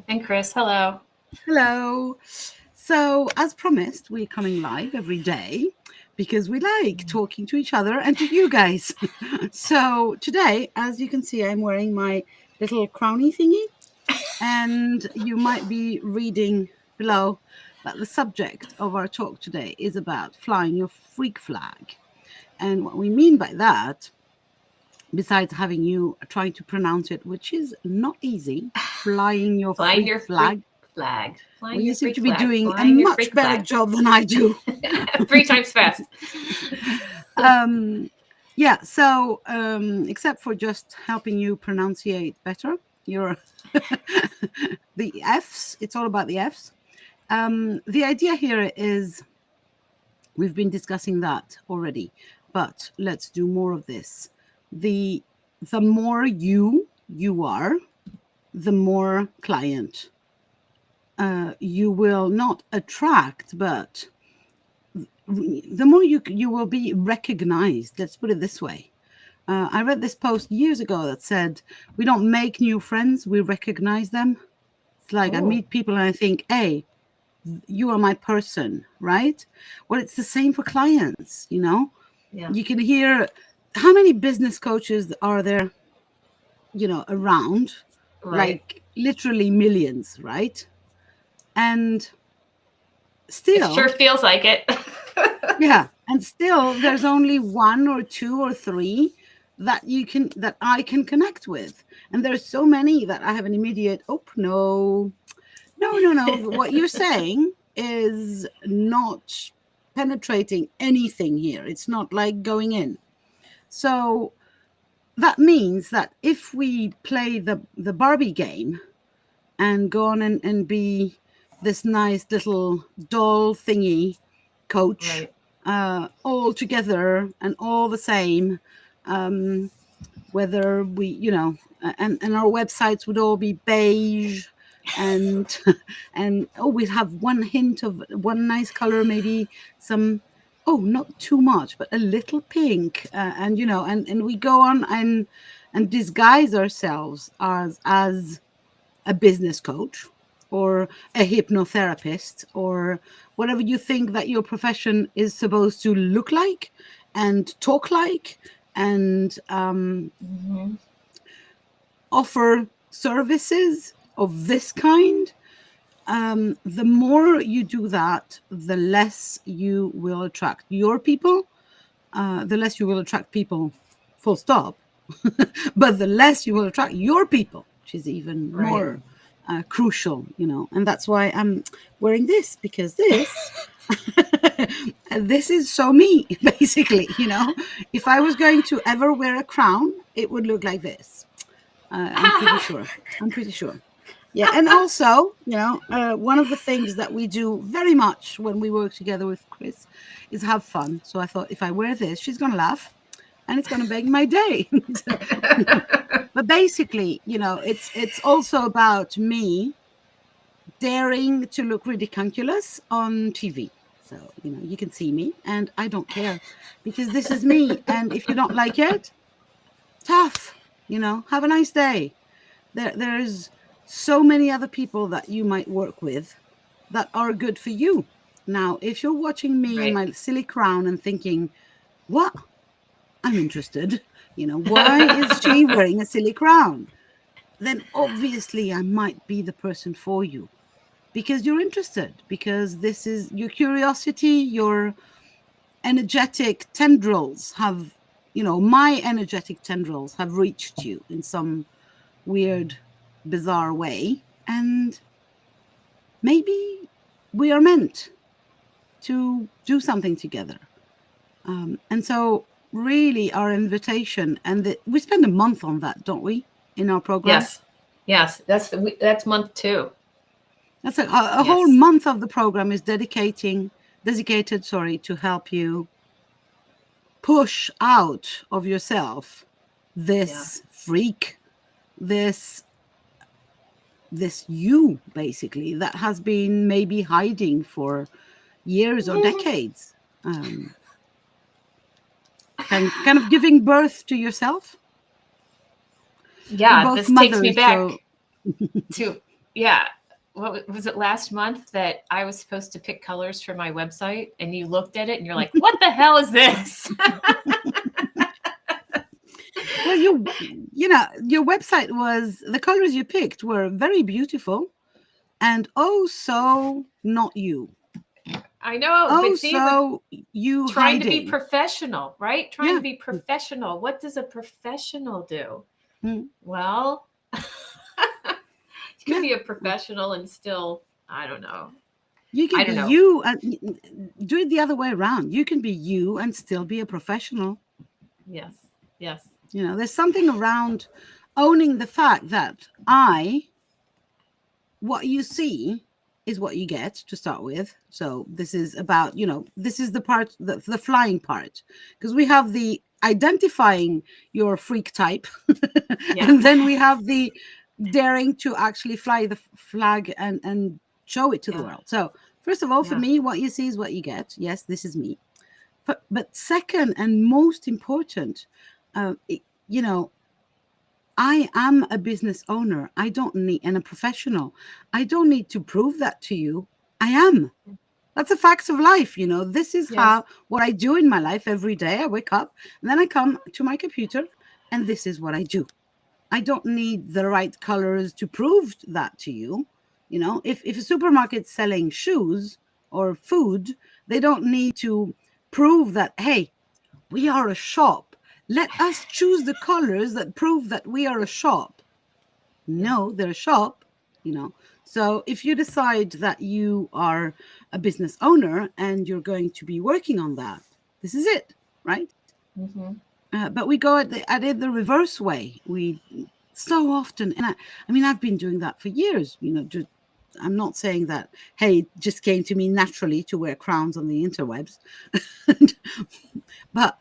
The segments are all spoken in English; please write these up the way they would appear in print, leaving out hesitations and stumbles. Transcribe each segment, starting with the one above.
And Chris, hello. Hello. So, as promised, we're coming live every day because we like talking to each other and to you guys. So, today, as you can see, I'm wearing my little crowny thingy, and you might be reading below that the subject of our talk today is about flying your freak flag. And what we mean by that, besides having you trying to pronounce it, which is not easy, flying your Flying freak your freak flag. flag. Well, Flying you your seem freak to be flag. doing a Flying your much freak better flag. job than I do. 3 times fast. um, yeah, so except for just helping you pronunciate better, your the F's, it's all about the F's. The idea here is we've been discussing that already, but let's do more of this. The the more you are, the more client you will not attract, but the more you will be recognized. Let's put it this way. I read this post years ago that said, "We don't make new friends; we recognize them." It's like I Oh, meet people and I think, "Hey, you are my person," right? Well, it's the same for clients. yeah. You can hear how many business coaches are there, around, Right. like literally millions, right? And It sure still, feels like it. yeah, and still there's only one or two or three that I can connect with. And there's so many that I have an immediate, oh no. What you're saying is not penetrating anything here. It's not like going in. So that means that if we play the Barbie game and go on and be this nice little doll thingy coach, Right. all together and all the same, um, whether we, and our websites would all be beige and and we'd have one hint of one nice color, maybe some, not too much, but a little pink, and and we go on and disguise ourselves as a business coach or a hypnotherapist or whatever you think that your profession is supposed to look like and talk like, and Hmm. offer services of this kind. The more you do that, the less you will attract your people, the less you will attract people, full stop. But the less you will attract your people, which is even Right. more crucial, and that's why I'm wearing this, because this this is so me. Basically, if I was going to ever wear a crown, it would look like this. I'm pretty sure. I'm pretty sure. Yeah, and also, one of the things that we do very much when we work together with Chris is have fun. So I thought, if I wear this, she's going to laugh and it's going to make my day. But basically, it's also about me daring to look ridiculous on TV. So, you can see me and I don't care, because this is me. And if you don't like it, tough, have a nice day. There's so many other people that you might work with that are good for you. Now, if you're watching me in Right. my silly crown and thinking, what? I'm interested. Why is she wearing a silly crown? Then obviously I might be the person for you, because you're interested, because this is your curiosity, your energetic tendrils have, my energetic tendrils have reached you in some weird, bizarre way. And maybe we are meant to do something together. And so, really, our invitation, and we spend a month on that, don't we, in our program? Yes. Yes. That's month 2. That's a whole Yes. month of the program is dedicated, sorry, to help you push out of yourself Yeah. this freak, this this you, basically, that has been maybe hiding for years or decades, um, kind of giving birth to yourself. We're Yeah. both This takes me mothers, so back to yeah. What was it last month that I was supposed to pick colors for my website and you looked at it and you're like, what the hell is this? Well, your website was, the colors you picked were very beautiful and oh so not you. I know, Oh but see, we're so you trying to be hiding. professional, right? Trying Yeah. to be professional. What does a professional do? Mm. Well, you can Yeah. be a professional and still, I don't know. You can I be don't know. you and do it the other way around. You can be you and still be a professional. Yes. Yes. There's something around owning the fact that what you see is what you get to start with. So this is about, this is the part, the flying part, because we have the identifying your freak type, Yeah. and then we have the daring to actually fly the flag and show it to the world. So first of all, for me, what you see is what you get. Yes, this is me. But second and most important, uh, you know, I am a business owner. I don't need, and a professional. I don't need to prove that to you. I am. That's a fact of life. This is what I do in my life every day. I wake up and then I come to my computer and this is what I do. I don't need the right colors to prove that to you. If a supermarket's selling shoes or food, they don't need to prove that, hey, we are a shop. Let us choose the colors that prove that we are a shop. No, they're a shop, So if you decide that you are a business owner and you're going to be working on that, this is it, right? Mm-hmm. But we go at it the reverse way. We so often, and I've been doing that for years. I'm not saying that, hey, it just came to me naturally to wear crowns on the interwebs, but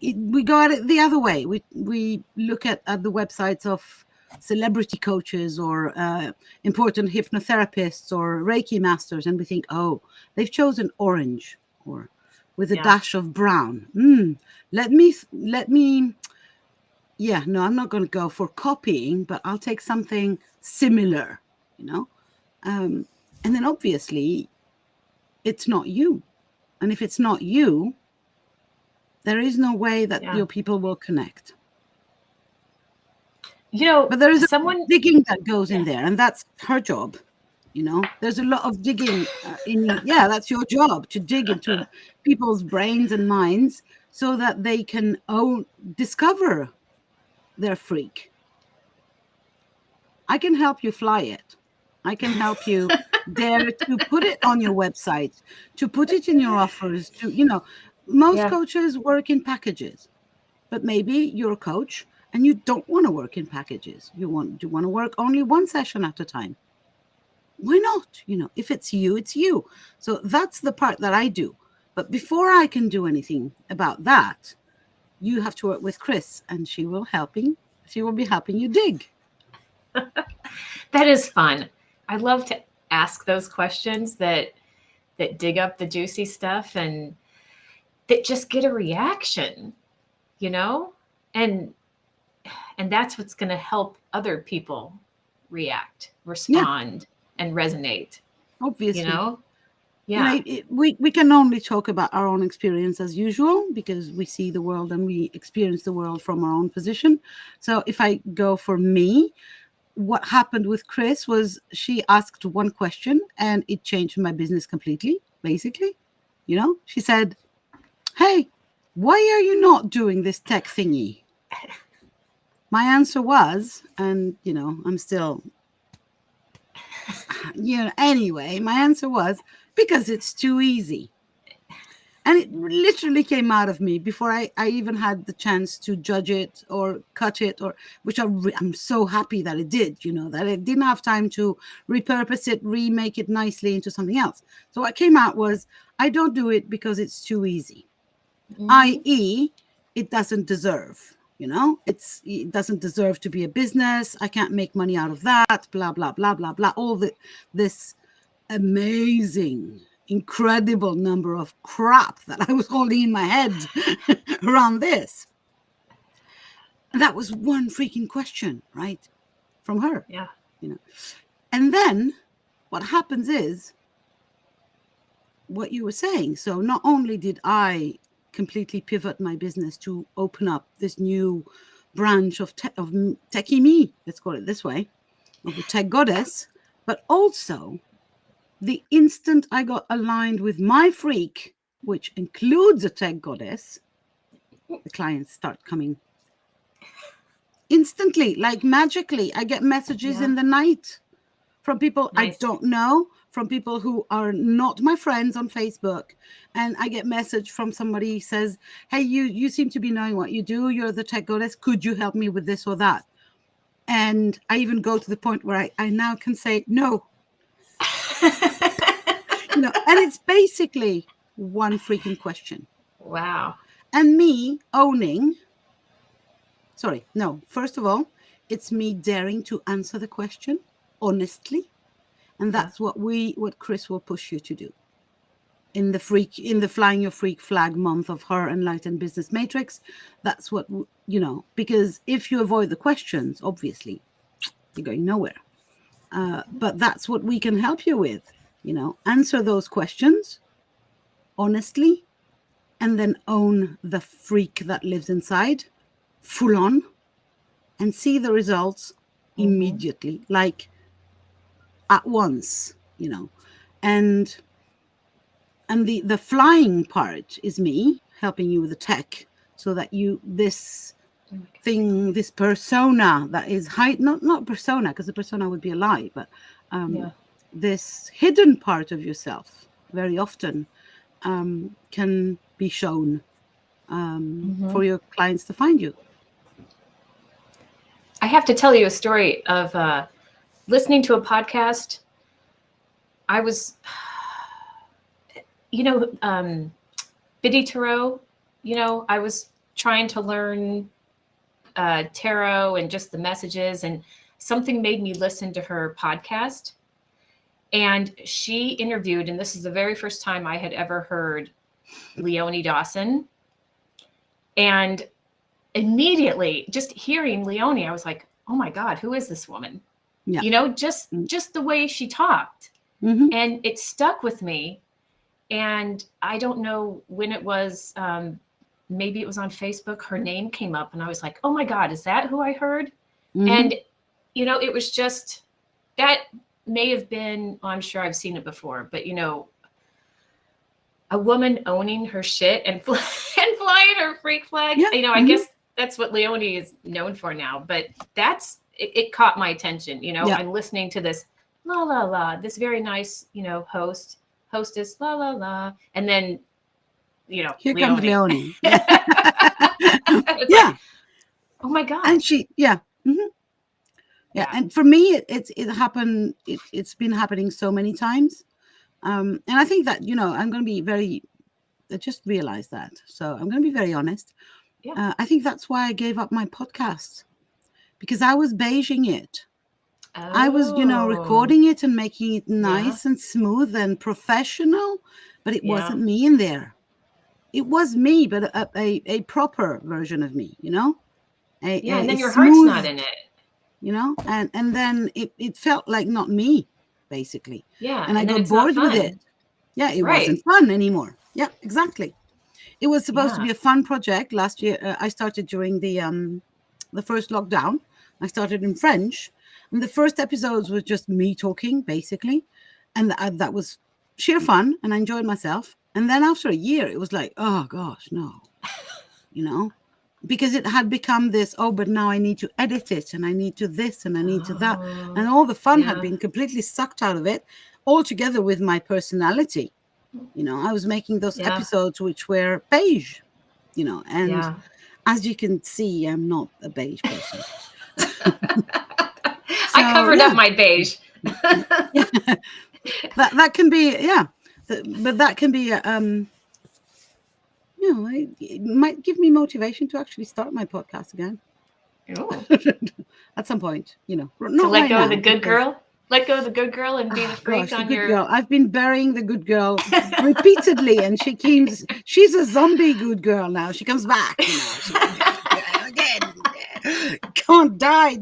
we go at it the other way. We look at the websites of celebrity coaches or important hypnotherapists or Reiki masters, and we think, oh, they've chosen orange or with a dash of brown. Let me. Yeah, no, I'm not going to go for copying, but I'll take something similar. And then obviously, it's not you, and if it's not you, there is no way that your people will connect. But there is a digging that goes in there, and that's her job. There's a lot of digging that's your job, to dig into people's brains and minds so that they can discover their freak. I can help you fly it. I can help you dare to put it on your website, to put it in your offers, most coaches work in packages, but maybe you're a coach and you don't want to work in packages. You want to work only one session at a time. Why not? If it's you, it's you. So that's the part that I do. But before I can do anything about that, you have to work with Chris, and she will be helping you dig. That is fun. I love to ask those questions that dig up the juicy stuff and that just get a reaction, and that's what's going to help other people react, respond, and resonate. Obviously. Yeah. We can only talk about our own experience as usual, because we see the world and we experience the world from our own position. So if I go for me, what happened with Chris was she asked one question and it changed my business completely, basically. She said, hey, why are you not doing this tech thingy? My answer was, and I'm still, anyway, my answer was, because it's too easy. And it literally came out of me before I even had the chance to judge it or cut it, or which I'm so happy that it did, that it didn't have time to repurpose it, remake it nicely into something else. So what came out was, I don't do it because it's too easy, i.e., it doesn't deserve. It doesn't deserve to be a business. I can't make money out of that. Blah blah blah blah blah. All this amazing, incredible number of crap that I was holding in my head around this. And that was one freaking question, right? From her. Yeah. And then what happens is what you were saying. So not only did I completely pivot my business to open up this new branch of techie me, let's call it this way, of the tech goddess, but also the instant I got aligned with my freak, which includes a tech goddess, the clients start coming instantly, like magically. I get messages in the night from people I don't know, from people who are not my friends on Facebook. And I get message from somebody who says, hey, you seem to be knowing what you do. You're the tech goddess. Could you help me with this or that? And I even go to the point where I now can say no. And it's basically one freaking question. Wow. And me owning, first of all, it's me daring to answer the question honestly. And that's what Chris will push you to do in the Flying Your Freak Flag month of her Enlightened Business Matrix. That's what, because if you avoid the questions, obviously you're going nowhere. But that's what we can help you with, answer those questions honestly, and then own the freak that lives inside full on and see the results immediately, like at once, and the flying part is me helping you with the tech so that this persona that is not persona, because the persona would be a lie, but this hidden part of yourself very often can be shown for your clients to find you. I have to tell you a story of listening to a podcast. I was, Biddy Tarot, I was trying to learn tarot and just the messages, and something made me listen to her podcast. And she interviewed, and this is the very first time I had ever heard Leonie Dawson. And immediately just hearing Leonie, I was like, oh my God, who is this woman? Yeah. Just the way she talked. And it stuck with me. And I don't know when it was, maybe it was on Facebook, her name came up and I was like, oh my God, is that who I heard? And, it was just, that may have been, I'm sure I've seen it before, but a woman owning her shit and flying her freak flag. Yeah. I guess that's what Leonie is known for now, but it caught my attention. I'm listening to this la la la, this very nice, hostess la la la, and then here Leonie. Comes Leonie. Like, oh my God. And she and for me it happened. It's been happening so many times. And I think that, I'm going to be I just realized that. So I'm going to be very honest. Yeah. I think that's why I gave up my podcast, because I was beiging it. Oh. I was, recording it and making it nice and smooth and professional, but it wasn't me in there. It was me, but a proper version of me, and then your heart's not in it. And then it felt like not me. Basically. Yeah. And I got bored with it. Yeah, it wasn't fun anymore. Yeah, exactly. It was supposed to be a fun project. Last year, I started during the first lockdown. I started in French. And the first episodes was just me talking, basically. And that was sheer fun. And I enjoyed myself. And then after a year, it was like, oh, gosh, no. Because it had become this, but now I need to edit it and I need to this and I need to that. And all the fun had been completely sucked out of it, all together with my personality. I was making those episodes which were beige, and as you can see, I'm not a beige person. I covered up my beige. That can be, but that can be it might give me motivation to actually start my podcast again. At some point, not to let go of the good girl. Let go of the good girl and be the freak on your. Girl. I've been burying the good girl repeatedly, and she's a zombie good girl now. She comes back, again. Can't die.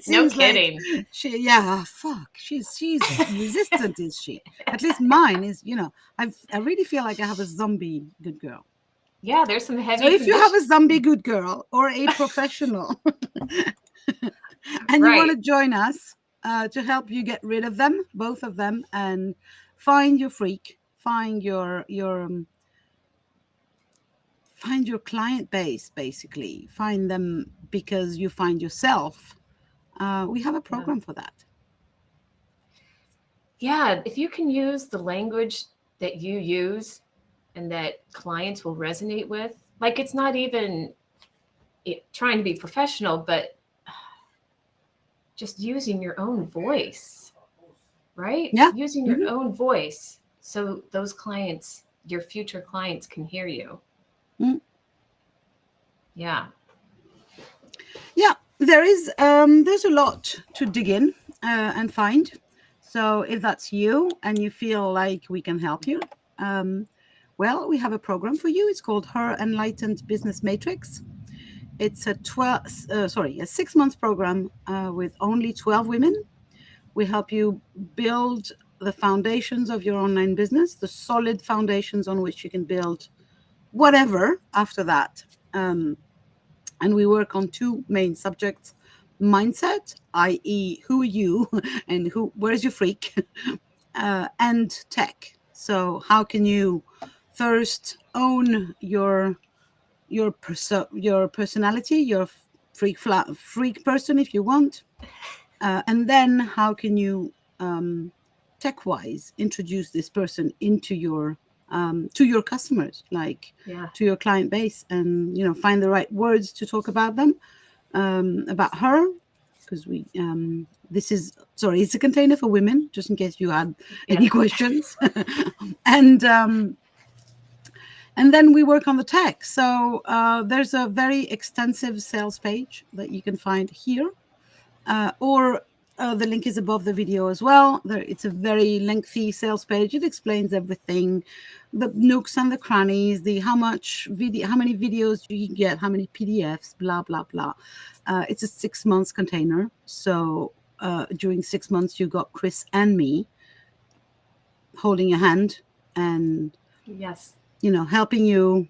it No seems like kidding. she's resistant, is she? At least mine is, I really feel like I have a zombie good girl. Yeah, there's some So heavy if you have a conditions. zombie good girl or a professional and you want Right. to join us to help you get rid of them, both of them, and find your freak, find your client base, basically find them because you find yourself, we have a Yeah. program for that. Yeah, if you can use the language that you use and that clients will resonate with, like it's not even trying to be professional, but just using your own voice, right? Yeah. Using your Hmm. own voice so those clients, your future clients, can hear you. Mm. Yeah. Yeah, there's a lot to dig in and find. So if that's you and you feel like we can help you, um, well, we have a program for you. It's called Her Enlightened Business Matrix. It's a 6 month program with only 12 women. We help you build the foundations of your online business, the solid foundations on which you can build whatever after that. And we work on two main subjects: mindset, i.e., who are you and where's your freak, and tech. So, how can you first own your personality, your freak person, if you want, and then how can you tech wise introduce this person into your to your customers, like Yeah. to your client base, and find the right words to talk about them, about her, because we this is sorry, it's a container for women, just in case you had Yeah. any questions. and and then we work on the tech. So there's a very extensive sales page that you can find here, or the link is above the video as well. It's a very lengthy sales page. It explains everything, the nooks and the crannies, the how many videos you can get, how many PDFs, blah blah blah. It's a 6 months container, so during 6 months you got Chris and me holding your hand and Yes. helping you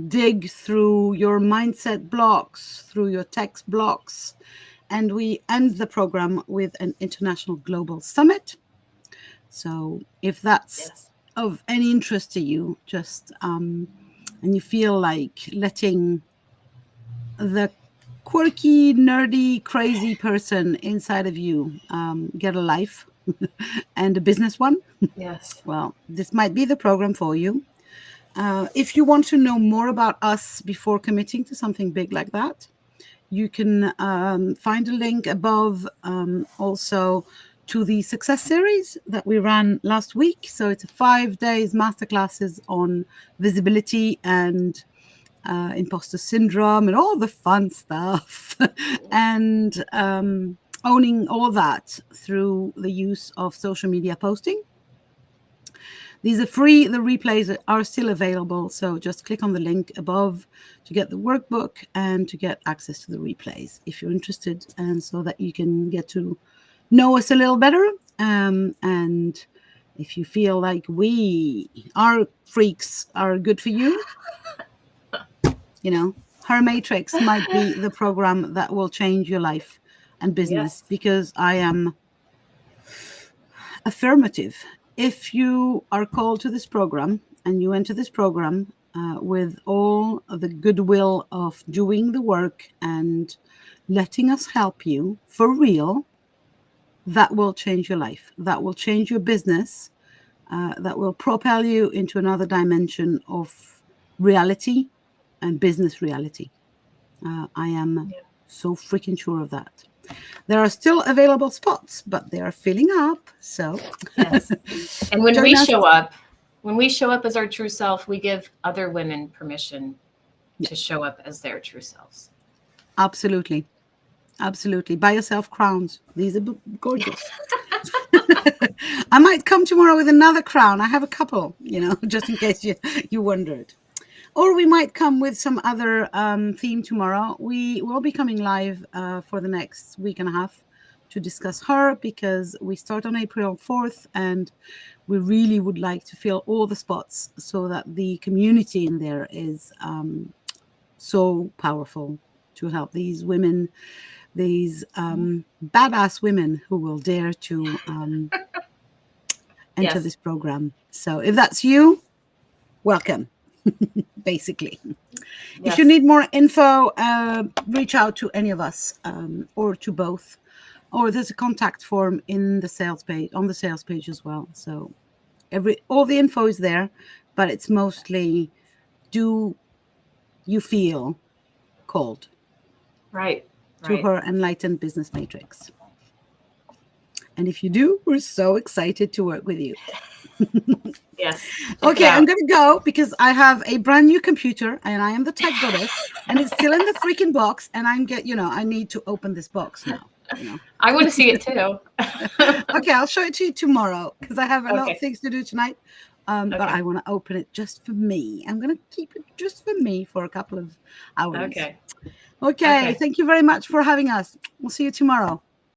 dig through your mindset blocks, through your text blocks. And we end the program with an international global summit. So if that's Yes. of any interest to you, just and you feel like letting the quirky, nerdy, crazy person inside of you get a life and a business one, Yes. well, this might be the program for you. If you want to know more about us before committing to something big like that, you can find a link above, also to the success series that we ran last week. So it's a 5 days masterclasses on visibility and imposter syndrome and all the fun stuff, and owning all that through the use of social media posting. These are free. The replays are still available. So just click on the link above to get the workbook and to get access to the replays if you're interested, and so that you can get to know us a little better. And if you feel like our freaks are good for you, Her Matrix might be the program that will change your life and business, Yes. because I am affirmative. If you are called to this program and you enter this program with all of the goodwill of doing the work and letting us help you for real, that will change your life. That will change your business. That will propel you into another dimension of reality and business reality. I am Yeah. so freaking sure of that. There are still available spots, but they are filling up. So Yes. And when join we us. show up, when we show up as our true self, we give other women permission Yeah, to show up as their true selves. absolutely. Absolutely. Buy yourself crowns. These are gorgeous. I might come tomorrow with another crown. I have a couple, just in case you wondered. Or we might come with some other theme tomorrow. We will be coming live for the next week and a half to discuss her, because we start on April 4th, and we really would like to fill all the spots so that the community in there is so powerful to help these women, these badass women who will dare to enter Yes. this program. So if that's you, welcome, basically. If you Yes. need more info, reach out to any of us or to both. Or there's a contact form in the sales page, on the sales page as well. So all the info is there, but it's mostly, do you feel called Right. to Right. her Enlightened Business Matrix? And if you do, we're so excited to work with you. Yes. Check it Okay, I'm out. going to go because I have a brand new computer and I am the tech goddess, and it's still in the freaking box, and I need to open this box now. I want to see it too. Okay, I'll show it to you tomorrow because I have a lot of Okay. things to do tonight. But Okay. I want to open it just for me. I'm going to keep it just for me for a couple of hours. Okay. Okay, Okay. thank you very much for having us. We'll see you tomorrow.